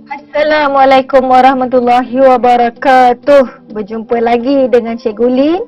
Assalamualaikum warahmatullahi wabarakatuh. Berjumpa lagi dengan Cikgu Lin.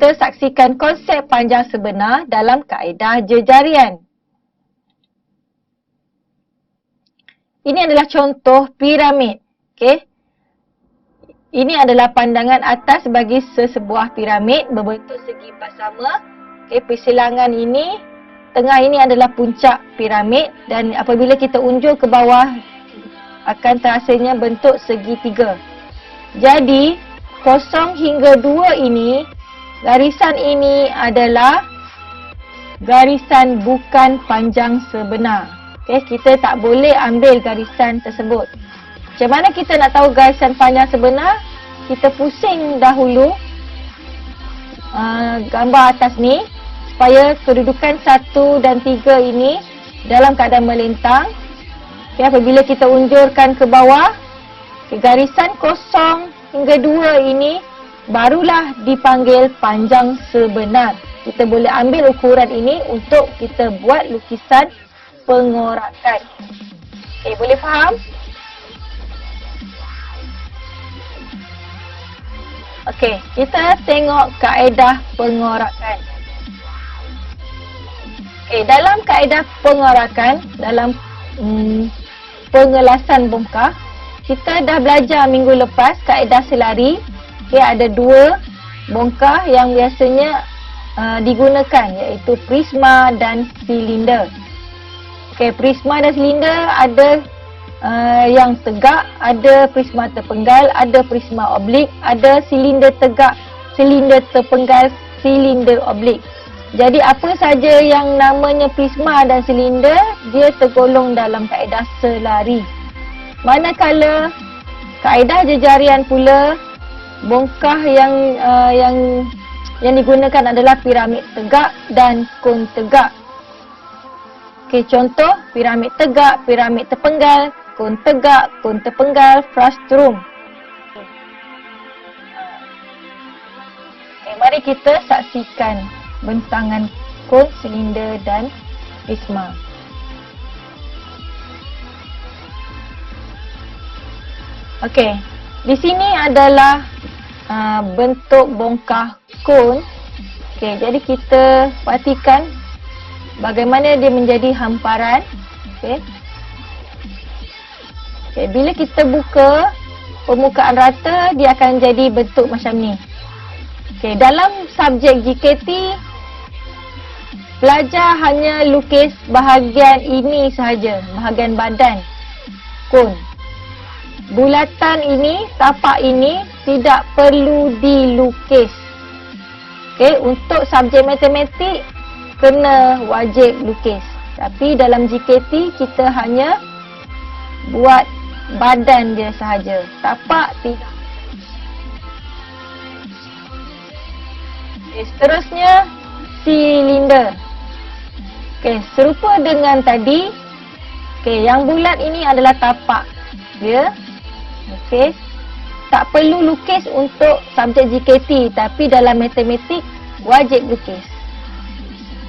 Kita saksikan konsep panjang sebenar dalam kaedah jejarian. Ini adalah contoh piramid. Okey. Ini adalah pandangan atas bagi sesebuah piramid berbentuk segi empat sama. Okey, persilangan ini, tengah ini adalah puncak piramid dan apabila kita unjuk ke bawah akan terasanya bentuk segitiga. Jadi 0 hingga 2 ini, garisan ini adalah garisan bukan panjang sebenar. Okey, kita tak boleh ambil garisan tersebut. Macam mana kita nak tahu garisan panjang sebenar? Kita pusing dahulu gambar atas ni supaya kedudukan 1 dan 3 ini dalam keadaan melintang. Okay, apabila kita unjurkan ke bawah, garisan 0 hingga 2 ini barulah dipanggil panjang sebenar. Kita boleh ambil ukuran ini untuk kita buat lukisan pengorakan. Okay, boleh faham? Okey, kita tengok kaedah pengorakan. Okey, dalam kaedah pengorakan, dalam pengelasan bongkah, kita dah belajar minggu lepas kaedah selari. Okey, ada 2 bongkah yang biasanya digunakan, iaitu prisma dan silinder. Okey, prisma dan silinder ada yang tegak, ada prisma terpenggal, ada prisma oblik, ada silinder tegak, silinder terpenggal, silinder oblik. Jadi apa saja yang namanya prisma dan silinder, dia tergolong dalam kaedah selari. Manakala kaedah jejarian pula, bongkah yang digunakan adalah piramid tegak dan kon tegak. Okey, contoh piramid tegak, piramid terpenggal, kon tegak, kon terpenggal, frustrum. Okay, mari kita saksikan bentangan kon, silinder dan prisma. Okey, di sini adalah bentuk bongkah kon. Okey, jadi kita perhatikan bagaimana dia menjadi hamparan. Okey. Okay, bila kita buka permukaan rata, dia akan jadi bentuk macam ni. Okay, dalam subjek JKT, pelajar hanya lukis bahagian ini sahaja, bahagian badan kon. Bulatan ini, tapak ini tidak perlu dilukis. Okay, untuk subjek matematik, kena wajib lukis. Tapi dalam JKT, kita hanya buat badan dia sahaja, tapak tidak. Okay, seterusnya silinder. Okay, serupa dengan tadi. Okay, yang bulat ini adalah tapak dia. Okay, tak perlu lukis untuk subjek JKT, tapi dalam matematik wajib lukis.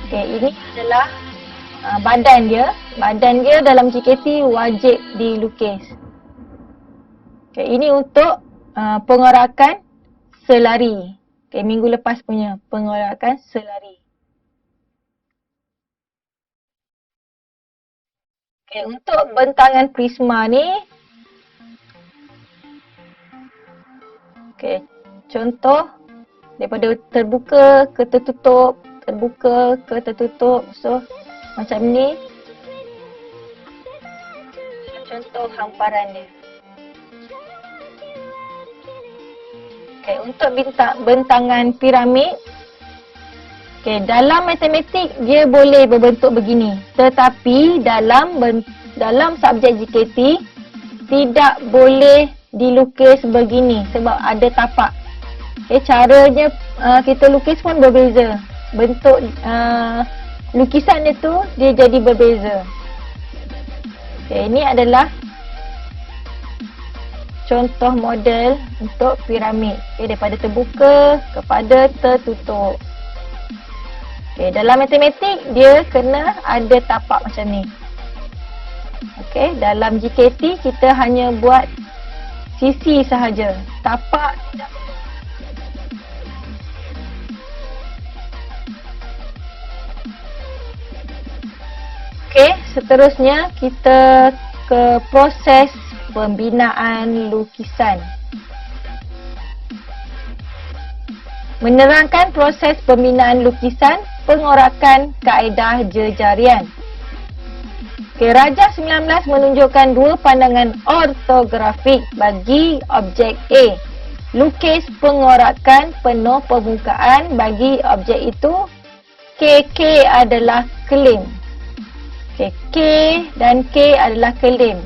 Okay, ini adalah badan dia. Badan dia dalam JKT wajib dilukis. Okay, ini untuk pengorakan selari. Okay, minggu lepas punya pengorakan selari. Okay, untuk bentangan prisma ni, okay, contoh daripada terbuka ke tertutup, terbuka ke tertutup. So, macam ni. Contoh hamparan dia. Okay, untuk bentangan piramid, okay, dalam matematik dia boleh berbentuk begini. Tetapi dalam subjek JKT tidak boleh dilukis begini sebab ada tapak. Okay, caranya kita lukis pun berbeza. Bentuk lukisan dia tu dia jadi berbeza. Okay, ini adalah contoh model untuk piramid. Okay, daripada terbuka kepada tertutup. Okay, dalam matematik dia kena ada tapak macam ni. Okay, dalam JKT kita hanya buat sisi sahaja, tapak tidak. Okay, seterusnya kita ke proses pembinaan lukisan. Menerangkan proses pembinaan lukisan, pengorakan kaedah jejarian. Okay, Rajah 19 menunjukkan 2 pandangan ortografik bagi objek A. lukis pengorakan penuh permukaan bagi objek itu. K adalah klaim. Okay, K dan K adalah klaim.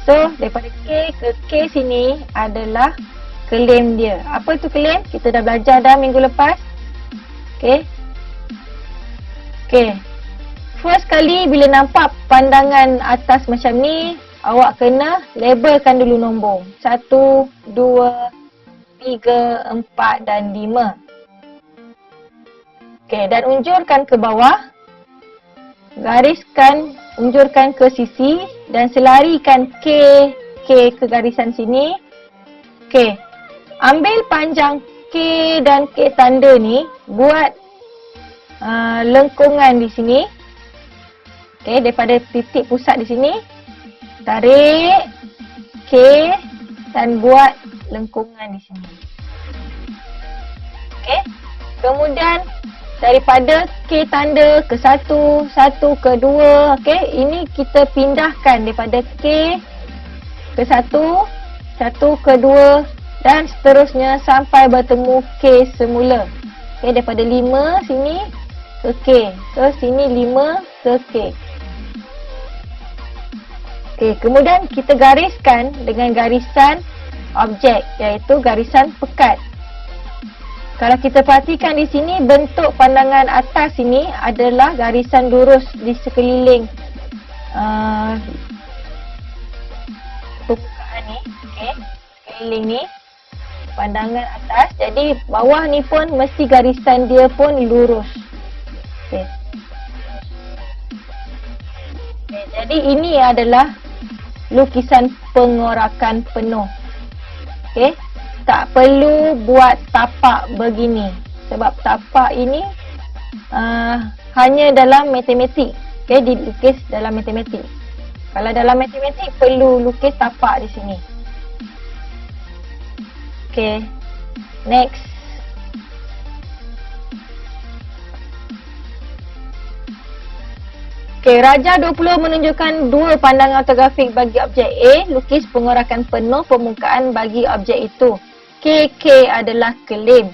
So, daripada K ke K sini adalah klaim dia. Apa itu klaim? Kita dah belajar dah minggu lepas. Okay. Okay. First kali bila nampak pandangan atas macam ni, awak kena labelkan dulu nombor. 1, 2, 3, 4 dan 5. Okay, dan unjurkan ke bawah. Gariskan, unjurkan ke sisi dan selarikan K ke garisan sini. Okay, ambil panjang K dan K tanda ni, buat lengkungan di sini. Okay, daripada titik pusat di sini, tarik K dan buat lengkungan di sini. Okay, kemudian daripada K tanda ke 1, 1 ke 2, okay, ini kita pindahkan daripada K ke 1, 1 ke 2 dan seterusnya sampai bertemu K semula. Okay, daripada 5 sini ke K, ke sini 5 ke K. Okay, kemudian kita gariskan dengan garisan objek, iaitu garisan pekat. Kalau kita perhatikan di sini, bentuk pandangan atas ini adalah garisan lurus di sekeliling permukaan ni. Okay, sekeliling ni pandangan atas. Jadi bawah ni pun mesti garisan dia pun lurus. Okay. Okay, jadi ini adalah lukisan pengorakan penuh. Okay. Tak perlu buat tapak begini. Sebab tapak ini hanya dalam matematik. Okay, dilukis dalam matematik. Kalau dalam matematik perlu lukis tapak di sini. Okay, next. Okay, Raja 20 menunjukkan dua pandangan ortografik bagi objek A. Lukis pengorakan penuh permukaan bagi objek itu. K adalah klaim.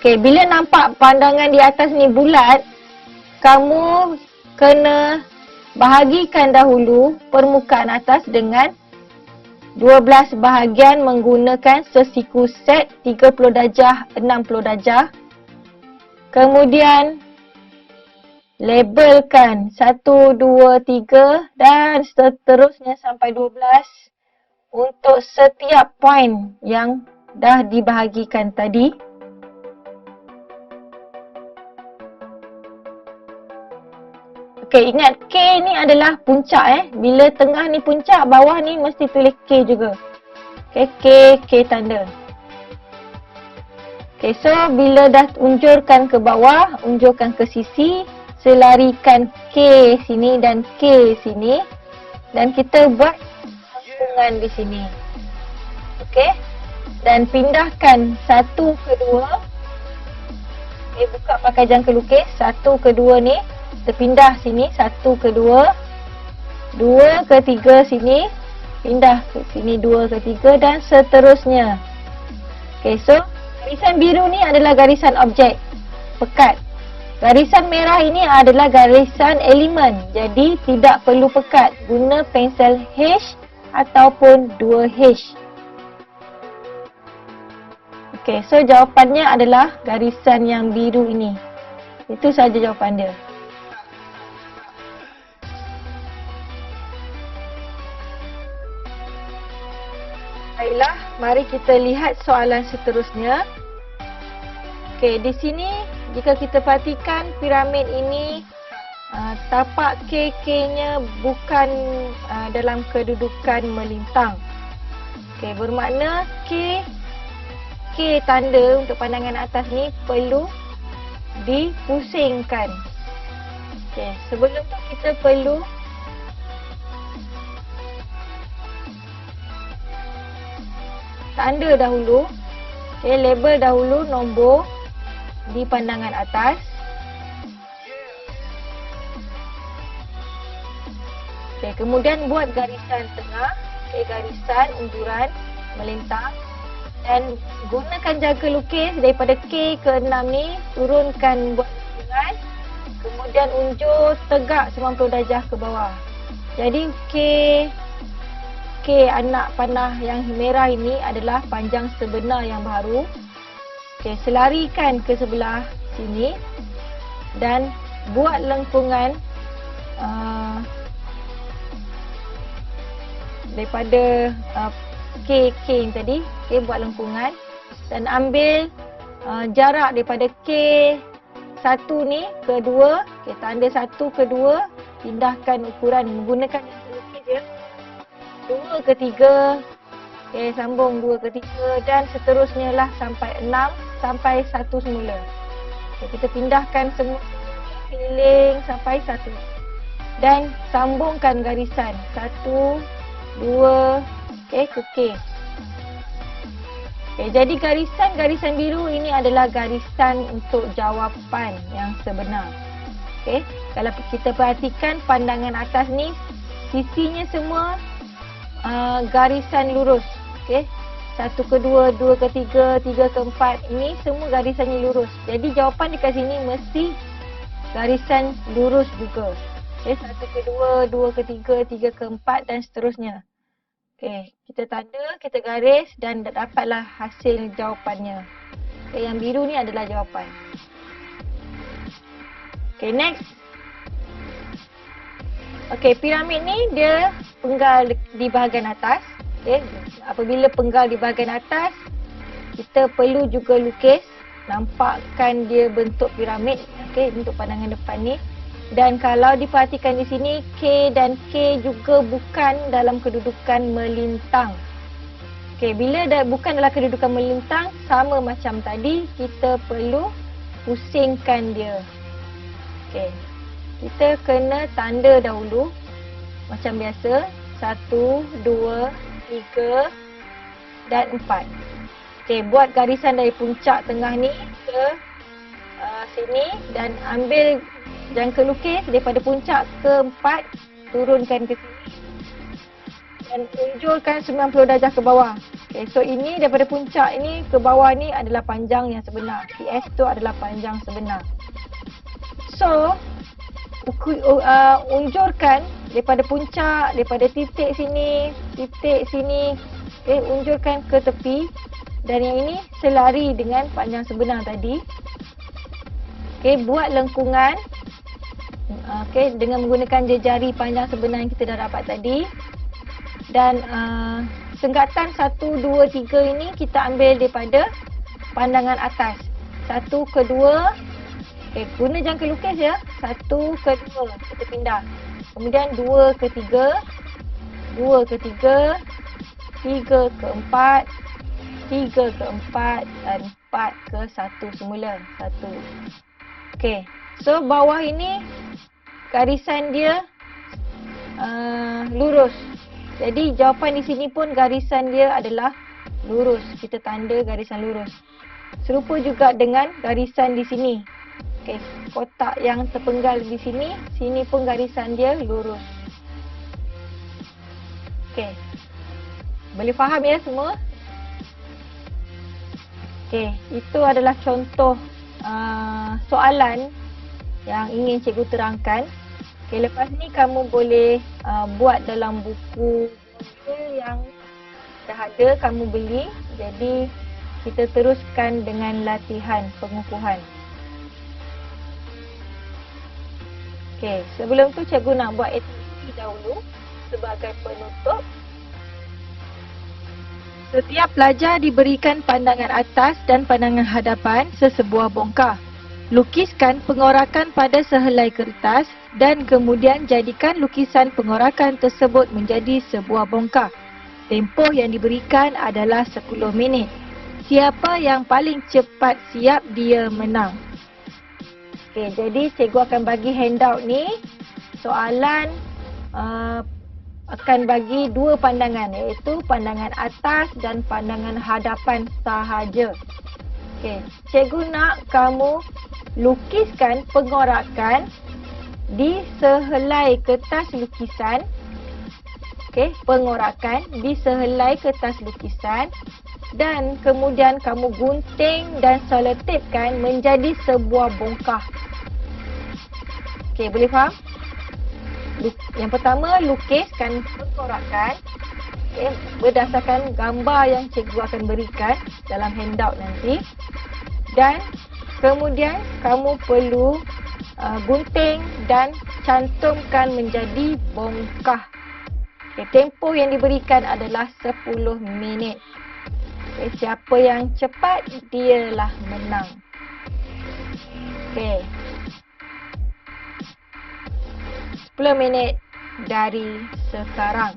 Okay, bila nampak pandangan di atas ni bulat, kamu kena bahagikan dahulu permukaan atas dengan 12 bahagian menggunakan sesiku set 30 darjah, 60 darjah. Kemudian labelkan 1, 2, 3 dan seterusnya sampai 12 untuk setiap poin yang dah dibahagikan tadi. Okey, ingat K ni adalah puncak Bila tengah ni puncak, bawah ni mesti tulis K juga. Okey, K tanda. Okey, so bila dah unjurkan ke bawah, unjurkan ke sisi, selarikan K sini dan K sini dan kita buat lengkungan di sini. Okey. Dan pindahkan 1 ke 2. Okay, buka pakai jangka lukis. 1 ke 2 ni kita pindah sini. 1 ke 2, 2 ke 3 sini, pindah ke sini 2 ke 3 dan seterusnya. Okay, so garisan biru ni adalah garisan objek pekat. Garisan merah ini adalah garisan elemen. Jadi tidak perlu pekat. Guna pensel H ataupun 2H. Okey, so jawapannya adalah garisan yang biru ini. Itu saja jawapan dia. Baiklah, mari kita lihat soalan seterusnya. Okey, di sini jika kita perhatikan piramid ini, tapak K-nya bukan dalam kedudukan melintang. Okey, bermakna K tanda untuk pandangan atas ni perlu dipusingkan. Okey, sebelum tu kita perlu tanda dahulu. Okey, label dahulu nombor di pandangan atas. Okey, kemudian buat garisan tengah. Okey, garisan unjuran melintang. Dan gunakan jangka lukis daripada K ke 6 ni, turunkan buat lingkungan, kemudian unjur tegak 90 darjah ke bawah. Jadi K anak panah yang merah ini adalah panjang sebenar yang baru. Okey, selarikan ke sebelah sini dan buat lengkungan daripada K ni tadi. Okey, buat lengkungan dan ambil jarak daripada K1 ni ke 2. Okey, tanda 1 ke 2, pindahkan ukuran menggunakan jangka lukis je. 2 ke 3. Okey, sambung 2 ke 3 dan seterusnya lah sampai 6 sampai 1 semula. Okey, kita pindahkan semua keliling sampai 1 dan sambungkan garisan 1, 2, okey, ke K. Okey, jadi garisan biru ini adalah garisan untuk jawapan yang sebenar. Okey, kalau kita perhatikan pandangan atas ni, sisinya semua garisan lurus. Okey, 1 ke 2, 2 ke 3, 3 ke 4, ini semua garisannya lurus. Jadi jawapan dekat sini mesti garisan lurus juga. Okey, 1 ke 2, 2 ke 3, 3 ke 4 dan seterusnya. Okey, kita tanda, kita garis dan dapatlah hasil jawapannya. Okey, yang biru ni adalah jawapan. Okey, next. Okey, piramid ni dia penggal di bahagian atas. Okey, apabila penggal di bahagian atas, kita perlu juga lukis, nampakkan dia bentuk piramid. Okey, bentuk pandangan depan ni. Dan kalau diperhatikan di sini, K dan K juga bukan dalam kedudukan melintang. Okey, bila bukan dalam kedudukan melintang, sama macam tadi, kita perlu pusingkan dia. Okey, kita kena tanda dahulu macam biasa. 1, 2, 3 dan 4. Okey, buat garisan dari puncak tengah ni ke sini dan ambil jangka lukis daripada puncak ke 4, turunkan ke sini dan unjurkan 90 darjah ke bawah. Okay, so ini daripada puncak ini ke bawah ni adalah panjang yang sebenar. PS tu adalah panjang sebenar. So, unjurkan daripada puncak, daripada titik sini, okay, unjurkan ke tepi dan yang ini selari dengan panjang sebenar tadi. Okay, buat lengkungan. Okay, dengan menggunakan jari panjang sebenar yang kita dah dapat tadi. Dan senggatan 1, 2, 3 ini kita ambil daripada pandangan atas. 1 ke 2. Okay, guna jangka lukis ya. 1 ke 2 kita pindah. Kemudian 2 ke 3. 2 ke 3. 3 ke 4. 3 ke 4 dan 4 ke 1 semula. 1. Okey, so bawah ini garisan dia lurus. Jadi jawapan di sini pun garisan dia adalah lurus. Kita tanda garisan lurus. Serupa juga dengan garisan di sini. Okey, kotak yang terpenggal di sini, sini pun garisan dia lurus. Okey. Boleh faham ya semua? Okey, itu adalah contoh soalan yang ingin cikgu terangkan. Okay, lepas ni kamu boleh buat dalam buku yang dah ada kamu beli. Jadi kita teruskan dengan latihan pengukuhan. Okay, sebelum tu cikgu nak buat aktiviti dahulu sebagai penutup. Setiap pelajar diberikan pandangan atas dan pandangan hadapan sesebuah bongkar. Lukiskan pengorakan pada sehelai kertas dan kemudian jadikan lukisan pengorakan tersebut menjadi sebuah bongkar. Tempoh yang diberikan adalah 10 minit. Siapa yang paling cepat siap, dia menang. Okey, jadi cikgu akan bagi handout ni. Soalan akan bagi dua pandangan, iaitu pandangan atas dan pandangan hadapan sahaja. Okey, cikgu nak kamu lukiskan pengorakan di sehelai kertas lukisan. Okey, pengorakan di sehelai kertas lukisan dan kemudian kamu gunting dan selotipkan menjadi sebuah bongkah. Okey, boleh faham? Yang pertama, lukiskan perkorakan berdasarkan gambar yang cikgu akan berikan dalam handout nanti. Dan kemudian kamu perlu gunting dan cantumkan menjadi bongkah. Tempoh yang diberikan adalah 10 minit. Siapa yang cepat, dialah menang. Okey. 10 minit dari sekarang.